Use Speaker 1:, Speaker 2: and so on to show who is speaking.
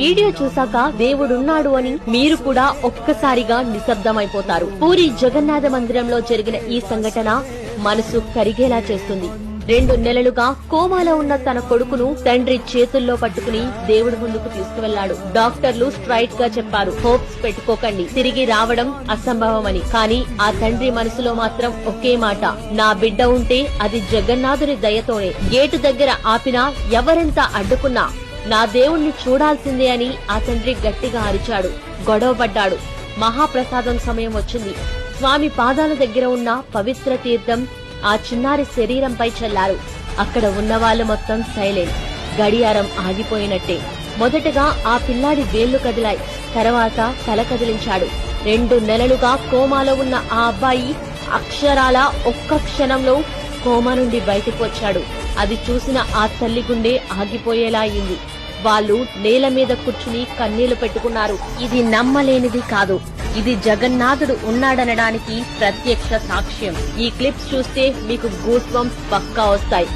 Speaker 1: Video చూసాక దేవుడున్నాడు అని మీరు కూడా ఒక్కసారిగా నిశ్శబ్దమైపోతారు. పూరి జగన్నాథ మందిరంలో జరిగిన ఈ సంఘటన మనసు కరిగేలా చేస్తుంది. 2 నెలలుగా కోమాలో ఉన్న తన కొడుకును తండ్రి చేతుల్లో పట్టుకుని దేవుడి ముందుకు తీసుకువెళ్లాడు. డాక్టర్లు స్ట్రైట్ గా చెప్పారు, హోప్స్ పెట్టుకోకండి, తిరిగి రావడం అసంభవమని. కానీ ఆ తండ్రి మనసులో మాత్రం ఒకే మాట, నా బిడ్డ ఉంటే అది జగన్నాథుని దయతోనే. గేటు దగ్గర ఆపినా ఎవరెంత అడ్డుకున్నా నా దేవుణ్ణి చూడాల్సిందే అని ఆ తండ్రి గట్టిగా అరిచాడు. గొడవపడ్డాడు. మహాప్రసాదం సమయం వచ్చింది. స్వామి పాదాల దగ్గర ఉన్న పవిత్ర తీర్థం ఆ చిన్నారి శరీరంపై చల్లారు. అక్కడ ఉన్నవాళ్లు మొత్తం సైలెంట్. గడియారం ఆగిపోయినట్టే. మొదటగా ఆ పిల్లాడి వేళ్లు కదిలాయి. తర్వాత తల కదిలించాడు. 2 నెలలుగా కోమాలో ఉన్న ఆ అబ్బాయి అక్షరాల ఒక్క క్షణంలో కోమా నుండి బయటకు వచ్చాడు. అది చూసిన ఆ తల్లి గుండె ఆగిపోయేలా అయింది. వాళ్ళు నేల మీద కూర్చుని కన్నీళ్లు పెట్టుకున్నారు. ఇది నమ్మలేనిది కాదు, ఇది జగన్నాథుడు ఉన్నాడనడానికి ప్రత్యక్ష సాక్ష్యం. ఈ క్లిప్స్ చూస్తే మీకు గూస్ బంప్స్ పక్కా వస్తాయి.